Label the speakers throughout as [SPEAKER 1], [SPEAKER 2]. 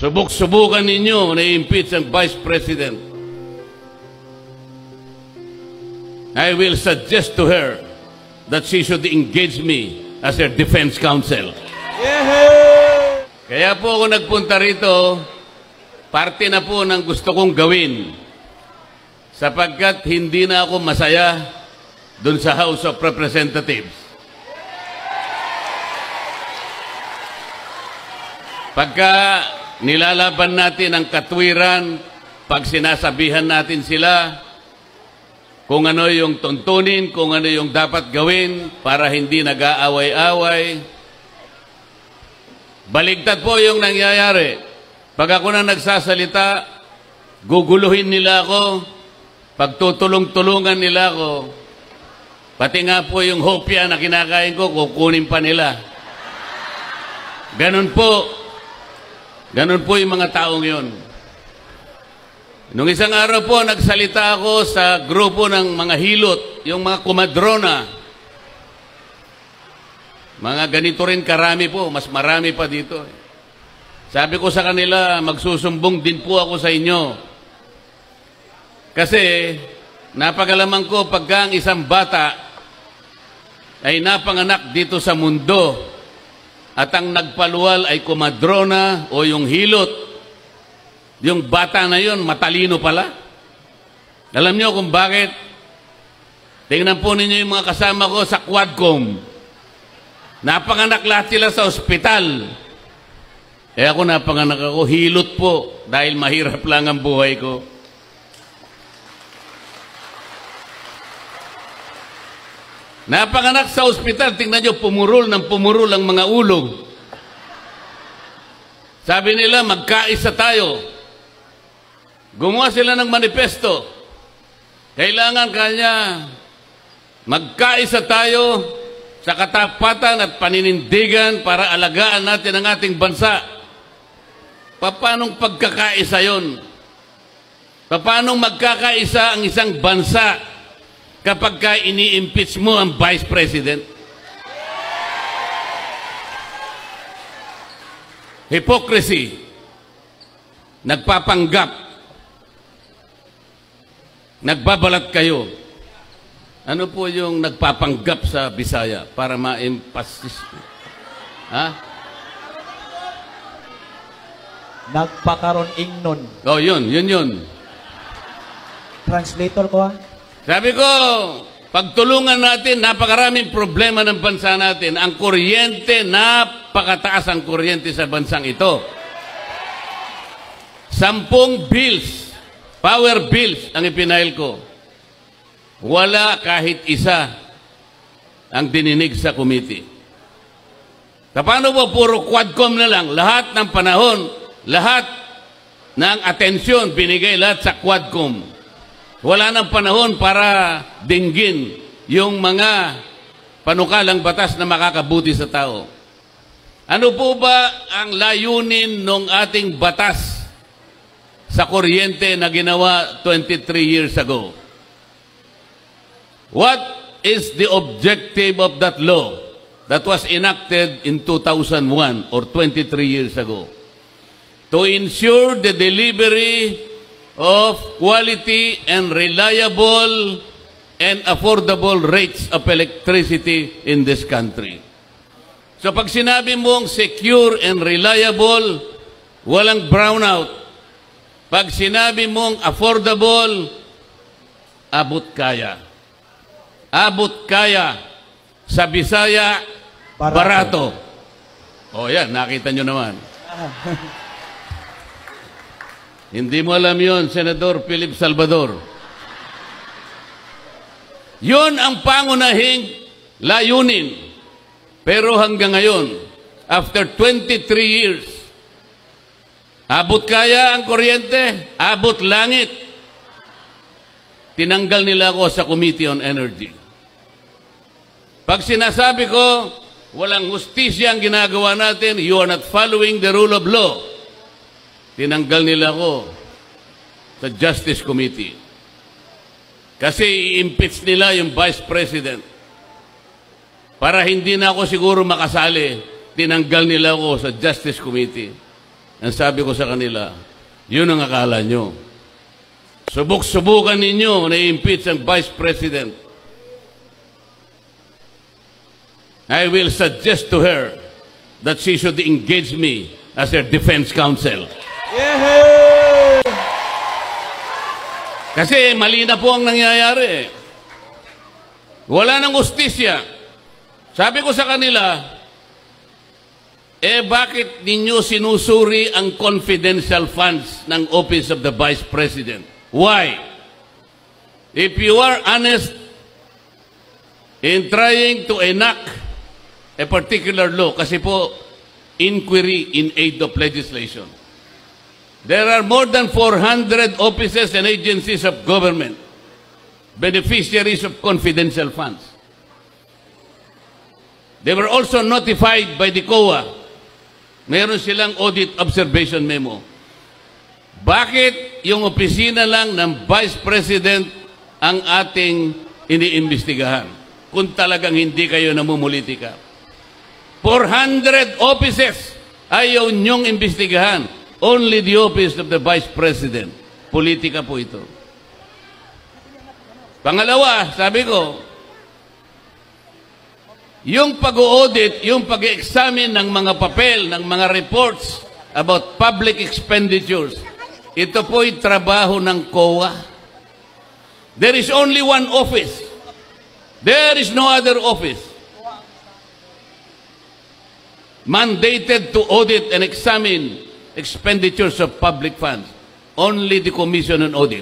[SPEAKER 1] Subok-subukan ninyo na i-impeach ang Vice President. I will suggest to her that she should engage me as her defense counsel.
[SPEAKER 2] Yeah!
[SPEAKER 1] Kaya po ako nagpunta rito, parte na po ng gusto kong gawin sapagkat hindi na ako masaya dun sa House of Representatives. Pagka nilalaban natin ang katwiran, pag sinasabihan natin sila kung ano yung tuntunin, kung ano yung dapat gawin para hindi nag-aaway-away, baligtad po yung nangyayari. Pag ako na nagsasalita, guguluhin nila ako, pagtutulong-tulungan nila ako, pati nga po yung hopya na kinakain ko, kukunin pa nila. Ganun po yung mga taong yun. Nung isang araw po, nagsalita ako sa grupo ng mga hilot, yung mga kumadrona. Mga ganito rin karami po, mas marami pa dito. Sabi ko sa kanila, magsusumbong din po ako sa inyo. Kasi, napagalaman ko pagka ang isang bata ay napanganak dito sa mundo at ang nagpaluwal ay kumadrona o yung hilot, yung bata na yun, matalino pala. Alam niyo kung bakit? Tingnan po ninyo yung mga kasama ko sa Quadcom. Napanganak lahat sila sa ospital. Ako napanganak ako, hilot po, dahil mahirap lang ang buhay ko. Napanganak sa ospital, tingnan nyo, pumurol ang mga ulog. Sabi nila, magkaisa tayo. Gumawa sila ng manifesto. Kailangan kanya magkaisa tayo sa katapatan at paninindigan para alagaan natin ang ating bansa. Paanong pagkakaisa yun? Paanong magkakaisa ang isang bansa kapag ini-impeach mo ang Vice President? Hypocrisy. Nagpapanggap. Nagbabalat kayo. Ano po yung nagpapanggap sa Bisaya para ma-emphasis? Ha?
[SPEAKER 2] Nagpakaroon ingnon.
[SPEAKER 1] Oh, yun.
[SPEAKER 2] Translator ko ha?
[SPEAKER 1] Sabi ko, pagtulungan natin, napakaraming problema ng bansa natin. Ang kuryente, napakataas ang kuryente sa bansang ito. 10 bills, power bills ang ipinail ko. Wala kahit isa ang dininig sa committee. Paano po puro Quadcom na lang? Lahat ng panahon, lahat ng atensyon binigay lahat sa Quadcom. Wala nang panahon para dinggin yung mga panukalang batas na makakabuti sa tao. Ano po ba ang layunin ng ating batas sa kuryente na ginawa 23 years ago? What is the objective of that law that was enacted in 2001 or 23 years ago? To ensure the delivery of quality and reliable and affordable rates of electricity in this country. So pag sinabi mong secure and reliable, walang brownout. Pag sinabi mong affordable, abot kaya. Abot kaya. Sa Bisaya, barato. O yan, nakita nyo naman. Hindi mo alam yun, Senador Philip Salvador. Yun ang pangunahing layunin. Pero hanggang ngayon, after 23 years, abot kaya ang kuryente, abot langit. Tinanggal nila ako sa Committee on Energy. Pag sinasabi ko, walang hustisya ang ginagawa natin, you are not following the rule of law. Tinanggal nila ako sa Justice Committee. Kasi i-impeach nila yung Vice President. Para hindi na ako siguro makasali, tinanggal nila ako sa Justice Committee. Ang sabi ko sa kanila, yun ang akala nyo. Subok-subukan ninyo na i-impeach ang Vice President. I will suggest to her that she should engage me as her defense counsel.
[SPEAKER 2] Yehey!
[SPEAKER 1] Kasi mali na po ang nangyayari. Wala nang ustisya. Sabi ko sa kanila, bakit ninyo sinusuri ang confidential funds ng Office of the Vice President? Why? If you are honest in trying to enact a particular law, kasi po, inquiry in aid of legislation. There are more than 400 offices and agencies of government, beneficiaries of confidential funds. They were also notified by the COA. Meron silang audit observation memo. Bakit yung opisina lang ng Vice President ang ating iniimbestigahan kung talagang hindi kayo namumulitika? 400 offices ayaw niyong imbestigahan. Only the Office of the Vice President. Politika po ito. Pangalawa, sabi ko, yung pag-audit, yung pag-examine ng mga papel, ng mga reports about public expenditures, ito po'y trabaho ng COA. There is only one office. There is no other office mandated to audit and examine expenditures of public funds. Only the Commission on Audit.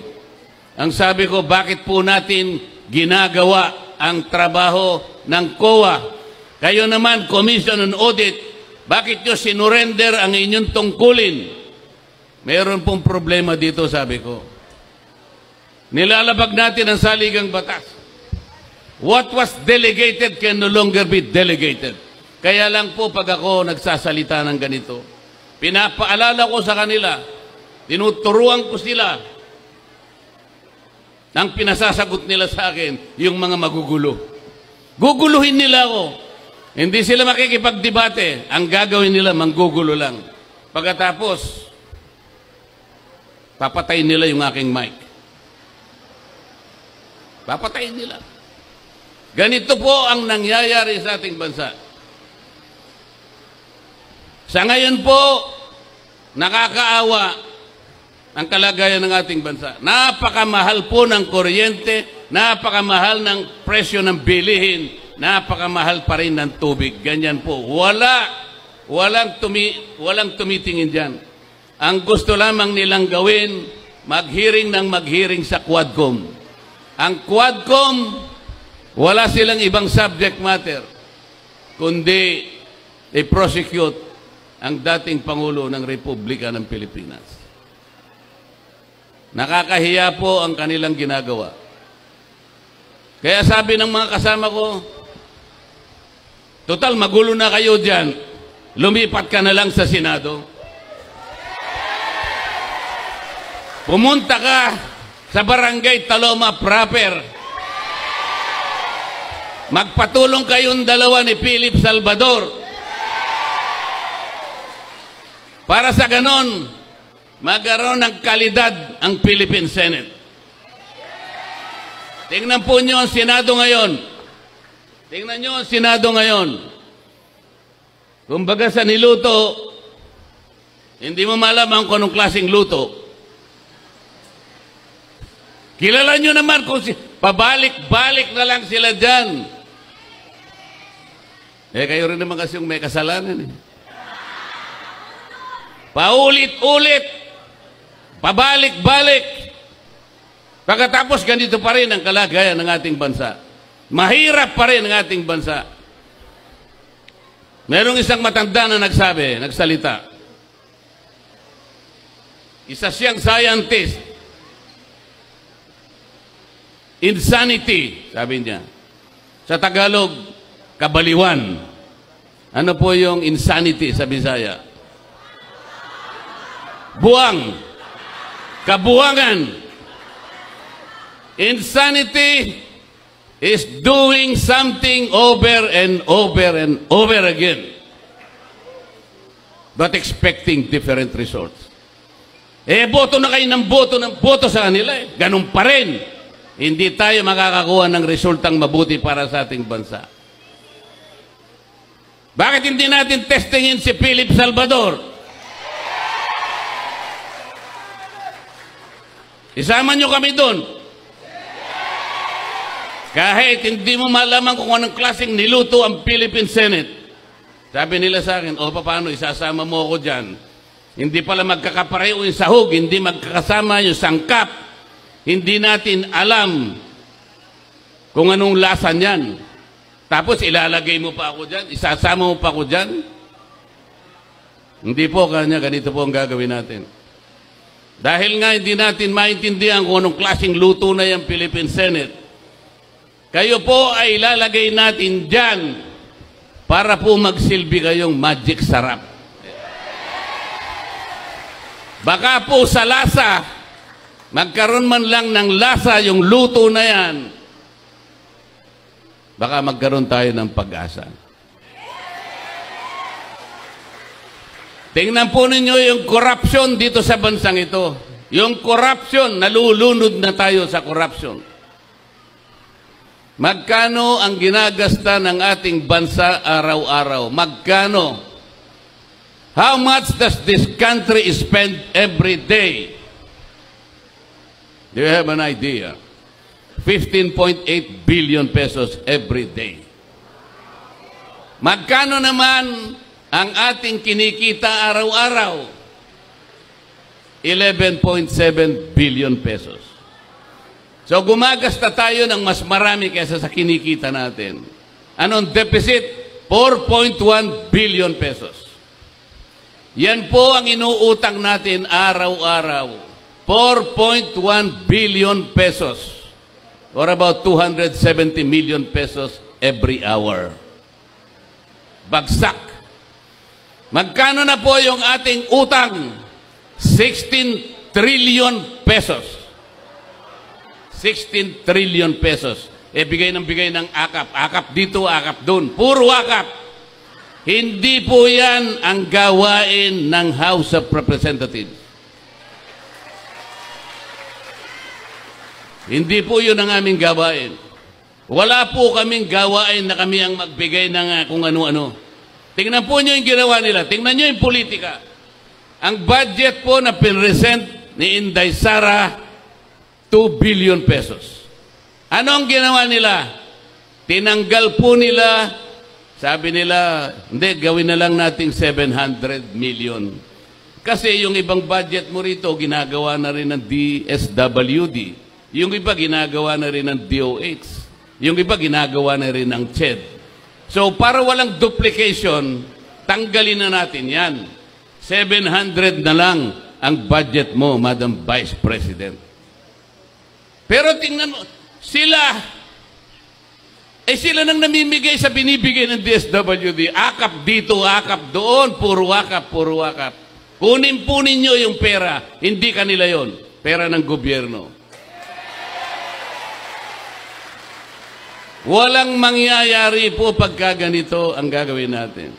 [SPEAKER 1] Ang sabi ko, bakit po natin ginagawa ang trabaho ng COA? Kayo naman, Commission on Audit, bakit nyo sinurrender ang inyong tungkulin? Mayroon pong problema dito, sabi ko. Nilalabag natin ang saligang batas. What was delegated can no longer be delegated. Kaya lang po pag ako nagsasalita ng ganito, pinapaalala ko sa kanila, tinuturuan ko sila, ang pinasasagot nila sa akin, yung mga magugulo. Guguluhin nila ako. Hindi sila makikipagdebate. Ang gagawin nila, manggugulo lang. Pagkatapos, papatayin nila yung aking mic. Papatayin nila. Ganito po ang nangyayari sa ating bansa. Sa ngayon po, nakakaawa ang kalagayan ng ating bansa. Napakamahal po ng kuryente, napakamahal ng presyo ng bilihin, napakamahal pa rin ng tubig. Ganyan po. Walang tumitingin dyan. Ang gusto lamang nilang gawin, maghearing ng maghearing sa Quadcom. Ang Quadcom, wala silang ibang subject matter, kundi i-prosecute ang dating Pangulo ng Republika ng Pilipinas. Nakakahiya po ang kanilang ginagawa. Kaya sabi ng mga kasama ko, total magulo na kayo dyan, lumipat ka na lang sa Senado. Pumunta ka sa Barangay Taloma proper. Magpatulong kayong dalawa ni Philip Salvador. Para sa ganon, magkaroon ng kalidad ang Philippine Senate. Tingnan po nyo ang Senado ngayon. Tingnan nyo ang Senado ngayon. Kumbaga sa niluto, hindi mo malaman kung anong klaseng luto. Kilala nyo naman kung pabalik-balik na lang sila dyan. Kayo rin naman kasi yung may kasalanan eh. Paulit-ulit, pabalik-balik. Pagkatapos ganito pa rin ang kalagayan ng ating bansa. Mahirap pa rin ang ating bansa. Merong isang matanda na nagsalita. Isa siyang scientist. Insanity, sabi niya. Sa Tagalog, kabaliwan. Ano po yung insanity sa Bisaya? Buwang. Kabuwangan. Insanity is doing something over and over and over again. but expecting different results. Boto na kayo ng boto sa kanila. Ganun pa rin. Hindi tayo makakakuha ng resultang mabuti para sa ating bansa. Bakit hindi natin testingin si Philip Salvador? Isama nyo kami doon. Kahit hindi mo malaman kung anong klaseng niluto ang Philippine Senate. Sabi nila sa akin, paano isasama mo ako dyan? Hindi pala magkakapareho yung sahog, hindi magkakasama yung sangkap. Hindi natin alam kung anong lasa niyan. Tapos ilalagay mo pa ako dyan, isasama mo pa ako dyan. Hindi po kanya, ganito po ang gagawin natin. Dahil nga hindi natin maintindihan kung anong klaseng luto na yung Philippine Senate, kayo po ay ilalagay natin dyan para po magsilbi kayong magic sarap. Baka po sa lasa, magkaroon man lang ng lasa yung luto na yan, baka magkaroon tayo ng pag-asa. Tingnan po ninyo yung corruption dito sa bansang ito. Yung corruption, nalulunod na tayo sa corruption. Magkano ang ginagasta ng ating bansa araw-araw? Magkano? How much does this country spend every day? Do you have an idea? 15.8 billion pesos every day. Magkano naman ang ating kinikita araw-araw? 11.7 billion pesos. So gumagasta tayo ng mas marami kaysa sa kinikita natin. Anong deficit? 4.1 billion pesos. Yan po ang inuutang natin araw-araw. 4.1 billion pesos. Or about 270 million pesos every hour. Bagsak. Magkano na po yung ating utang? 16 trillion pesos. 16 trillion pesos. Bigay ng akap. Akap dito, akap doon. Puro akap. Hindi po yan ang gawain ng House of Representatives. Hindi po yun ang aming gawain. Wala po kaming gawain na kami ang magbigay ng kung ano-ano. Tingnan po nyo yung ginawa nila. Tingnan nyo yung politika. Ang budget po na pinresent ni Inday Sara, 2 billion pesos. Ano ang ginawa nila? Tinanggal po nila, sabi nila, hindi, gawin na lang nating 700 million. Kasi yung ibang budget mo rito, ginagawa na rin ng DSWD. Yung iba, ginagawa na rin ng DOH. Yung iba, ginagawa na rin ng CHED. So, para walang duplication, tanggalin na natin yan. 700 na lang ang budget mo, Madam Vice President. Pero tingnan mo, sila nang namimigay sa binibigay ng DSWD. Akap dito, akap doon, puro akap, puro akap. Kunin po ninyo yung pera, hindi kanila yon, pera ng gobyerno. Walang mangyayari po pagka ganito ang gagawin natin.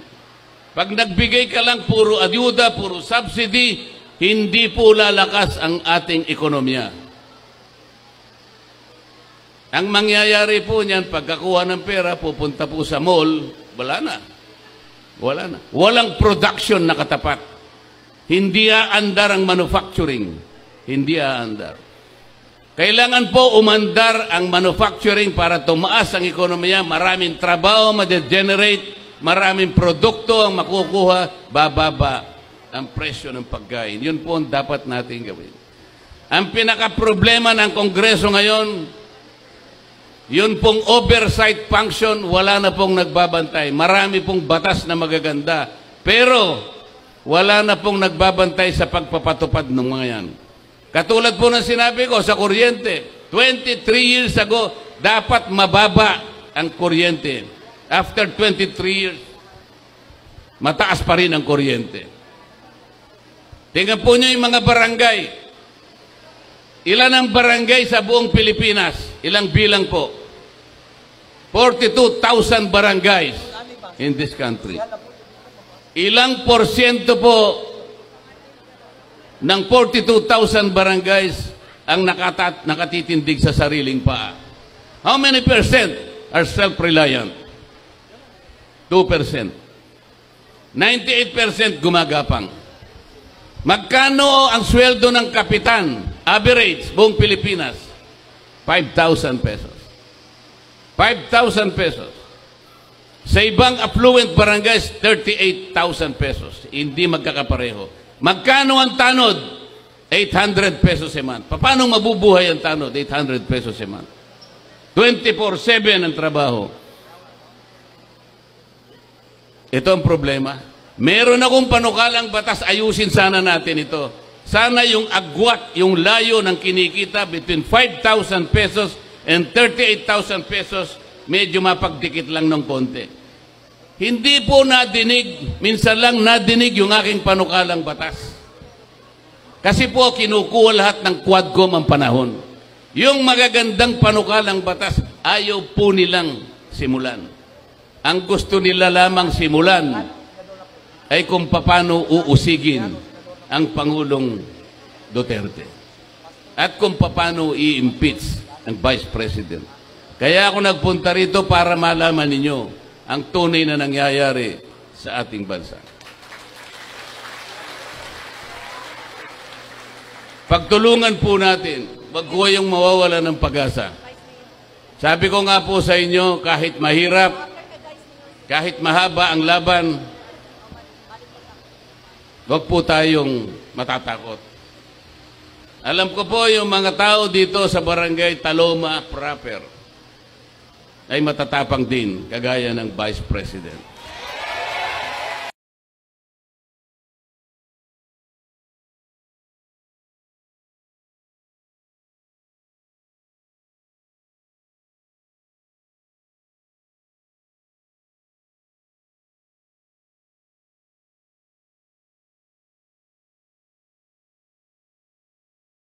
[SPEAKER 1] Pag nagbigay ka lang puro ayuda, puro subsidy, hindi po lalakas ang ating ekonomiya. Ang mangyayari po niyan, pagkakuha ng pera, pupunta po sa mall, wala na. Wala na. Walang production na katapat. Hindi aandar ang manufacturing. Hindi aandar. Kailangan po umandar ang manufacturing para tumaas ang ekonomiya, maraming trabaho ma-generate, maraming produkto ang makukuha, bababa ang presyo ng pagkain. Yun po ang dapat natin gawin. Ang pinaka-problema ng Kongreso ngayon, yun pong oversight function, wala na pong nagbabantay. Marami pong batas na magaganda. Pero, wala na pong nagbabantay sa pagpapatupad ng mga yan. Katulad po ng sinabi ko sa kuryente, 23 years ago, dapat mababa ang kuryente. After 23 years, mataas pa rin ang kuryente. Tingnan po nyo yung mga barangay. Ilan ang barangay sa buong Pilipinas? Ilang bilang po? 42,000 barangays in this country. Ilang porsyento po ng 42,000 barangays ang nakatitindig sa sariling paa? How many percent are self-reliant? 2%. 98% gumagapang. Magkano ang sweldo ng kapitan? Average, buong Pilipinas? 5,000 pesos. 5,000 pesos. Sa ibang affluent barangays, 38,000 pesos. Hindi magkakapareho. Magkano ang tanod? 800 pesos a month. Paano mabubuhay ang tanod? 800 pesos a month. 24/7 ang trabaho. Ito ang problema. Meron akong panukalang batas, ayusin sana natin ito. Sana yung agwat, yung layo ng kinikita between 5,000 pesos and 38,000 pesos, medyo mapagdikit lang ng konti. Hindi po nadinig, minsan lang nadinig yung aking panukalang batas. Kasi po kinukuha lahat ng Quadcom ang panahon. Yung magagandang panukalang batas, ayaw po nilang simulan. Ang gusto nila lamang simulan ay kung paano uusigin ang Pangulong Duterte at kung paano i-impeach ang Vice President. Kaya ako nagpunta rito para malaman ninyo ang tunay na nangyayari sa ating bansa. Pagtulungan po natin, wag ko kayong mawawala ng pag-asa. Sabi ko nga po sa inyo, kahit mahirap, kahit mahaba ang laban, wag po tayong matatakot. Alam ko po yung mga tao dito sa barangay Taloma proper ay matatapang din, kagaya ng Vice President.